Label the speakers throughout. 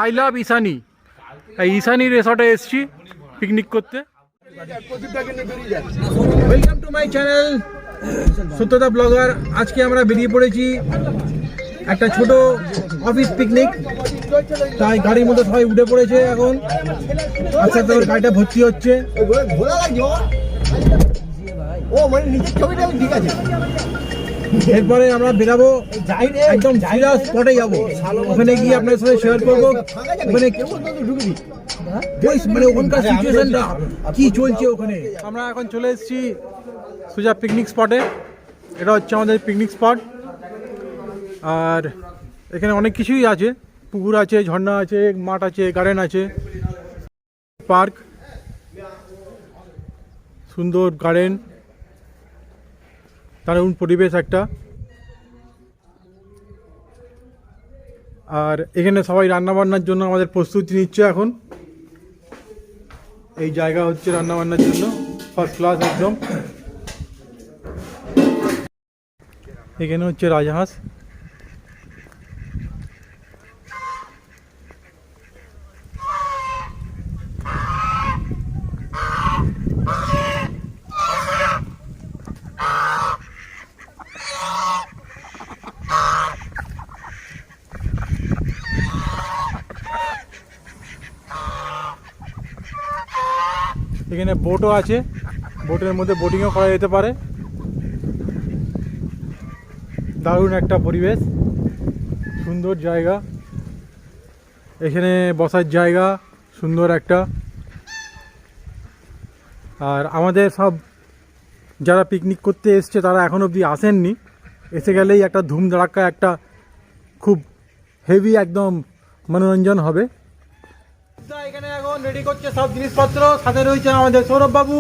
Speaker 1: I love ইসানি। এই ইসানি রিসর্টে এসেছি পিকনিক করতে। ওয়েলকাম টু মাই চ্যানেল সত্যতা ব্লগার। আজকে আমরা বেরিয়ে পড়েছি একটা ছোট অফিস পিকনিক, তাই গাড়ির মধ্যে সবাই উঠে পড়েছে। এখন আস্তে আস্তে গাড়িটা ভর্তি হচ্ছে। এরপরে আমরা বেরাবো, একদম সিরিয়াস স্পটে যাবো। ওখানে গিয়ে আপনার সাথে শেয়ার করবো ওখানে মানে ওখানকার সিচুয়েশনটা কি চলছে ওখানে। আমরা এখন চলে এসেছি সোজা পিকনিক স্পটে। এটা হচ্ছে আমাদের পিকনিক স্পট। আর এখানে অনেক কিছুই আছে, পুকুর আছে, ঝর্ণা আছে, মাঠ আছে, গার্ডেন আছে, পার্ক, সুন্দর গার্ডেন, দারুণ পরিবেশ একটা। আর এখানে সবাই রান্নাবান্নার জন্য আমাদের প্রস্তুতি নিচ্ছে এখন। এই জায়গা হচ্ছে রান্নাবান্নার জন্য ফার্স্ট ক্লাস একদম। এখানে হচ্ছে রাজহাঁস। এখানে বোটও আছে, বোটের মধ্যে বোটিংও করা যেতে পারে। দারুণ একটা পরিবেশ, সুন্দর জায়গা। এখানে বসার জায়গা সুন্দর একটা। আর আমাদের সব যারা পিকনিক করতে এসছে তারা এখন অবধি আসেননি, এসে গেলেই একটা ধুম ধাড়াক্কা একটা খুব হেভি একদম মনোরঞ্জন হবে। এখানে এখন রেডি করছে সব জিনিসপত্র। সাথে রয়েছে আমাদের সৌরভ বাবু,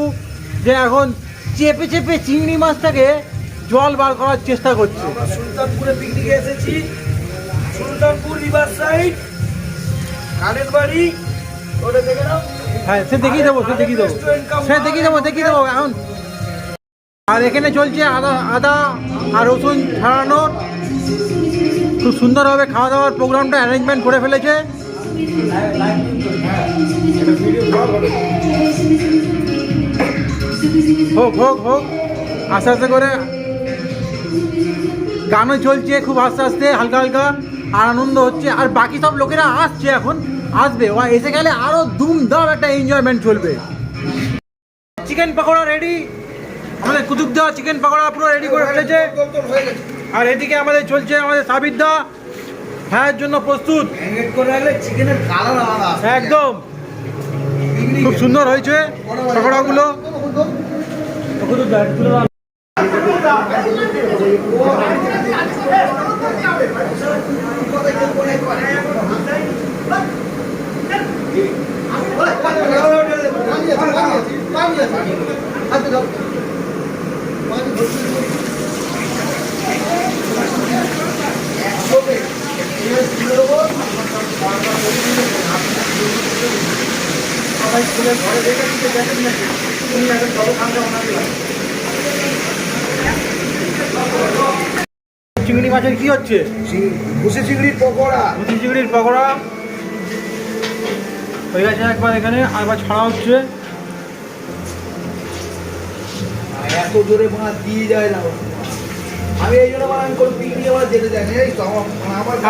Speaker 1: যে এখন চেপে চেপে চিংড়ি মাছটাকে জল বার করার চেষ্টা করছে।
Speaker 2: সুলতানপুরে পিকনিকে এসেছি, সুলতানপুর রিভার সাইড, কানের বাড়ি, ওটা দেখে নাও।
Speaker 1: হ্যাঁ, সে দেখিয়ে দেবো দেখিয়ে দেবো এখন। আর এখানে চলছে আদা আর রসুন ছাড়ানোর খুব সুন্দরভাবে খাওয়া দাওয়ার প্রোগ্রামটা অ্যারেঞ্জমেন্ট করে ফেলেছে। হোক হোক হোক, আস্তে আস্তে করে গানও চলছে খুব আস্তে আস্তে, হালকা হালকা, আর আনন্দ হচ্ছে। আর বাকি সব লোকেরা আসছে, এখন আসবে, ও এসে গেলে আরো ধুমধাম একটা এনজয়মেন্ট চলবে। চিকেন পকোড়া রেডি, আমাদের কুতুব দেওয়া চিকেন পকোড়া পুরো রেডি করে ফেলেছে। আর এদিকে আমাদের চলছে আমাদের সাবিরদা ভাইয়ের জন্য প্রস্তুত।
Speaker 2: চিকেনের কালার আলাদা
Speaker 1: একদম খুব সুন্দর হয়েছে পকোড়াগুলো। চিংড়ি মাছের কি হচ্ছে?
Speaker 2: ভুসি চিংড়ির পকোড়া।
Speaker 1: ভুসি চিংড়ির পকোড়া হয়ে গেছে একবার, এখানে আরেকবার ছাড়া হচ্ছে।
Speaker 2: এত জোরে মাছ দিয়ে যায় না, আমি এই জন্য আমি কোনো পিকনিকে আমার যেতে চাই না।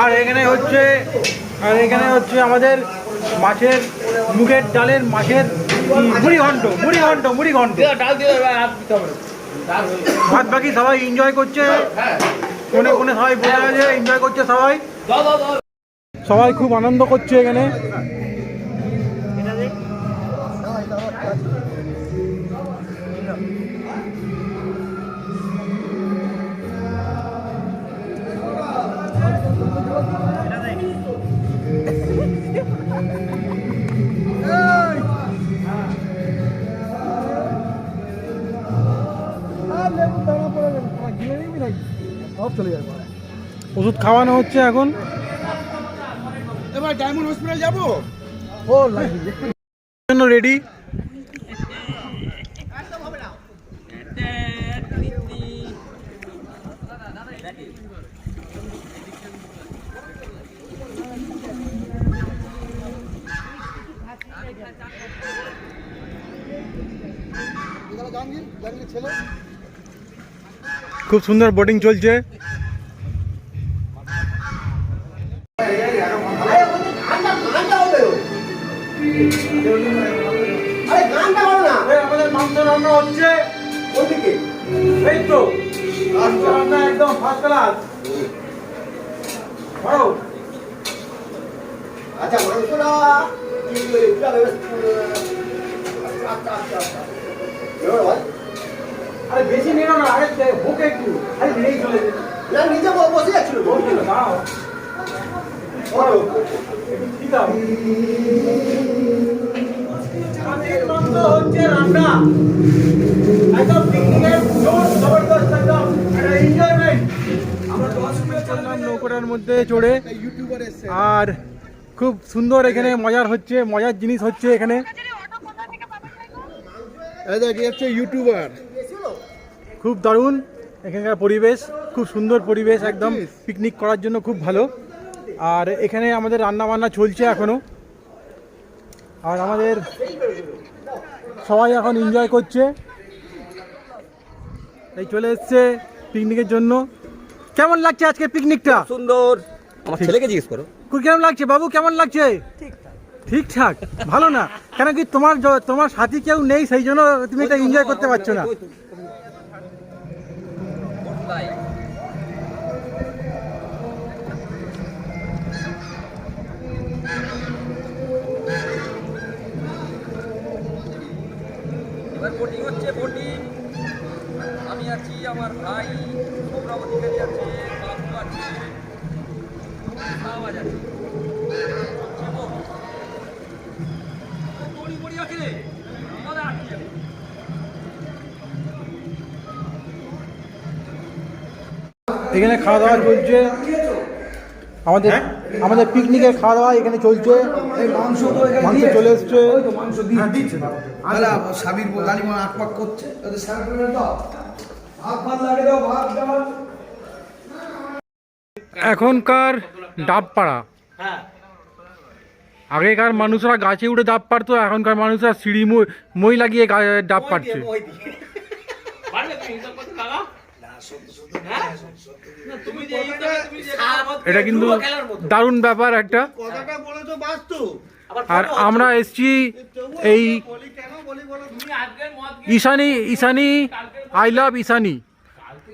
Speaker 1: আর এখানে হচ্ছে আমাদের মাছের মুগের ডালের মাছের মুড়ি ঘন্ট। বাদ বাকি সবাই এনজয় করছে, কোনে কোনে সবাই বসে আছে, এনজয় করছে সবাই। সবাই খুব আনন্দ করছে এখানে। ওষুধ খাওয়ানো হচ্ছে এখন।
Speaker 2: এবার ডায়মন্ড হসপিটাল যাবো,
Speaker 1: জন্য রেডি। খুব সুন্দর বোটিং চলছে। আমাদের মাংস রান্না হচ্ছে ওদিকে, এই তো মাংস রান্না একদম ফার্স্ট ক্লাস।
Speaker 2: আচ্ছা মাংসটা
Speaker 1: আরে বেশি নিও না, আরে হোক একটু, আরে নেই চলে
Speaker 2: না নিজে বসে যাচ্ছিল
Speaker 1: দাঁড়াও ঠিক আছে। হচ্ছে রান্না একদম পিকনিকের জোর জবরদস্ত, একদম একটা এনজয়মেন্ট। আমরা চললাম নৌকোটার মধ্যে চড়ে,
Speaker 2: ইউটিউবার এসছে
Speaker 1: আর খুব সুন্দর এখানে মজার হচ্ছে, মজার জিনিস হচ্ছে এখানে।
Speaker 2: এই দেখ এই হচ্ছে ইউটিউবার।
Speaker 1: খুব দারুণ এখানকার পরিবেশ, খুব সুন্দর পরিবেশ, একদম পিকনিক করার জন্য খুব ভালো। আর এখানে আমাদের রান্না বান্না চলছে এখনো, আর আমাদের সবাই এখন এনজয় করছে। এই চলে এসছে পিকনিকের জন্য। কেমন লাগছে আজকে পিকনিকটা?
Speaker 3: সুন্দর। আমার ছেলেকে জিজ্ঞেস করো।
Speaker 1: কেমন লাগছে বাবু, কেমন লাগছে? ঠিকঠাক, ভালো না কেন কি তোমার সাথী কেউ নেই, সেই জন্য তুমি এটা এনজয় করতে পারছো না।
Speaker 3: এবার বোটিং হচ্ছে, বোটিং। আমি আছি, আমার ভাই সৌরভ অধিকারী আছে, বাবু আছে, আওয়াজ আছে। বড়ি বড়ি আছে রে, আমাদের আটকে যাবে।
Speaker 1: এখানে খাওয়া দাওয়া চলছে, আমাদের পিকনিকের খাওয়া দাওয়া এখানে চলছে। মাংস চলে এসছে,
Speaker 2: আলা সাবির গালিমা আটপাক করছে ওদের সার্ভ করে দাও, ভাত ভাত লাগে দাও, ভাত দাও।
Speaker 1: এখনকার ডাব পাড়া, আগেকার মানুষরা গাছে উঠে ডাব পারতো, এখনকার মানুষরা সিঁড়ি মই লাগিয়ে ডাব পারছে। এটা কিন্তু দারুণ ব্যাপার একটা।
Speaker 2: কথাটা বলেছো বাস্তব।
Speaker 1: আর আমরা এসছি এই ঈশানী আই লাভ ঈশানী,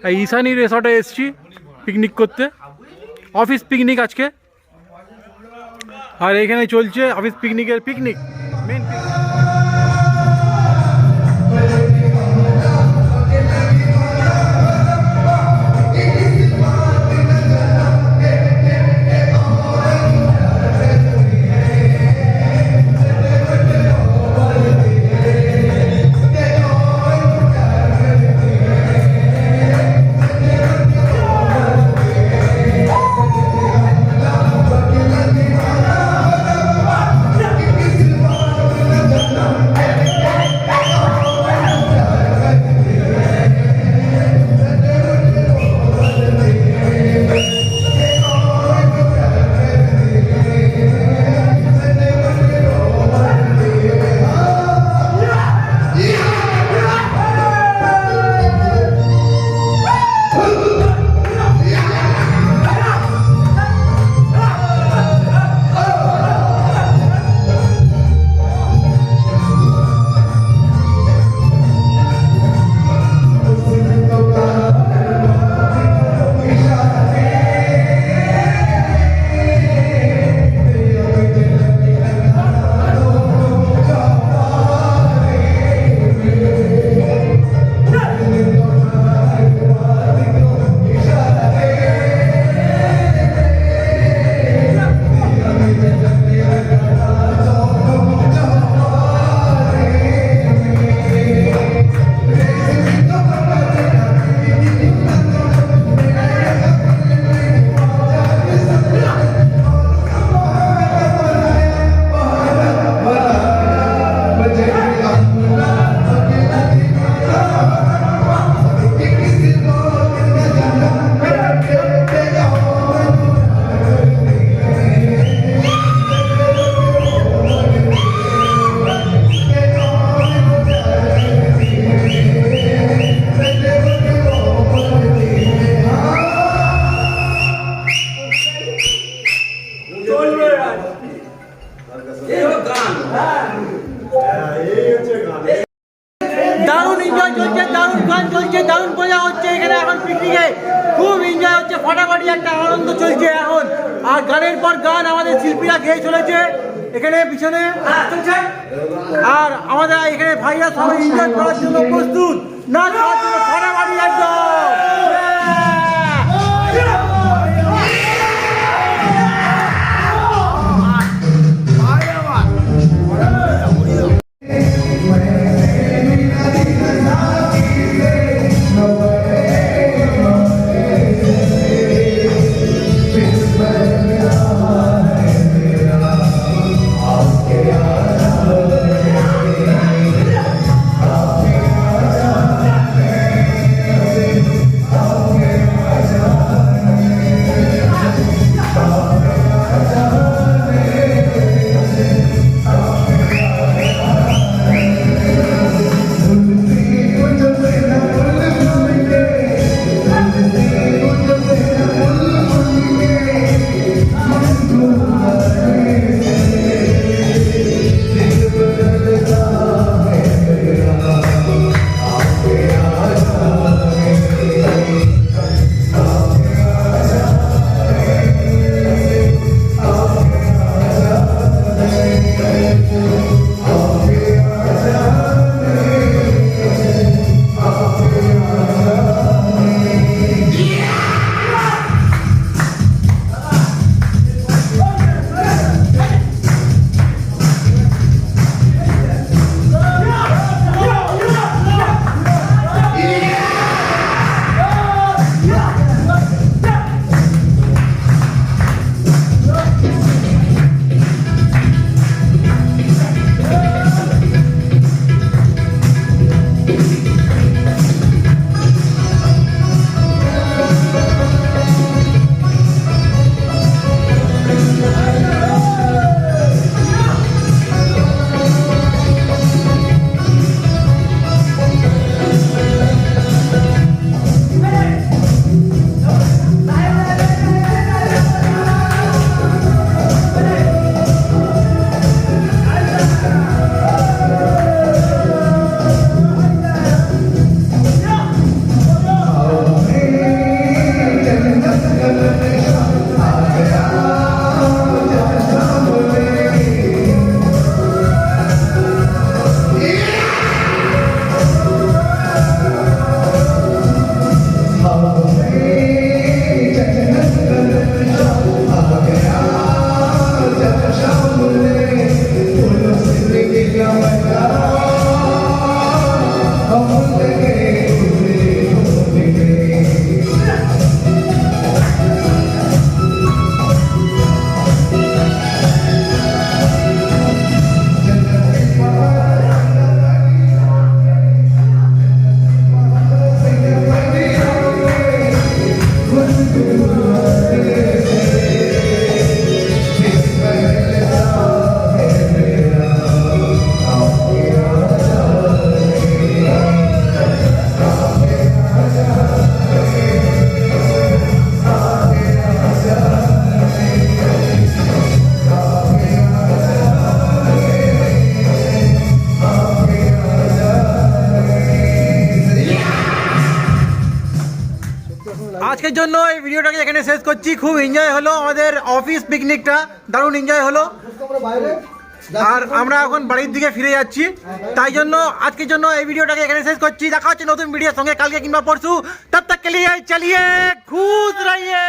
Speaker 1: এই ঈশানী রিসর্টে এসছি পিকনিক করতে, অফিস পিকনিক আজকে। আর এখানে চলছে অফিস পিকনিকের পিকনিক, মেন এখন পিকনিকে খুব এনজয় হচ্ছে, ফাটাফাটি একটা আনন্দ চলছে এখন। আর গানের পর গান আমাদের শিল্পীরা গেয়ে চলেছে এখানে পিছনে চলছে। আর আমাদের এখানে ভাইরা সবাই এনজয় করার জন্য প্রস্তুত, নাচ করার জন্য ফাটাফাটি একদম। আজকের জন্য এই ভিডিওটাকে এখানে শেষ করছি। খুব এনজয় হলো আমাদের অফিস পিকনিকটা, দারুণ এনজয় হলো। আর আমরা এখন বাড়ির দিকে ফিরে যাচ্ছি, তাই জন্য আজকের জন্য এই ভিডিওটাকে এখানে শেষ করছি। দেখা হচ্ছে নতুন ভিডিওর সঙ্গে কালকে কিংবা পরশু। তব তক কে লিয়ে চলিয়ে খুশ রহিয়ে।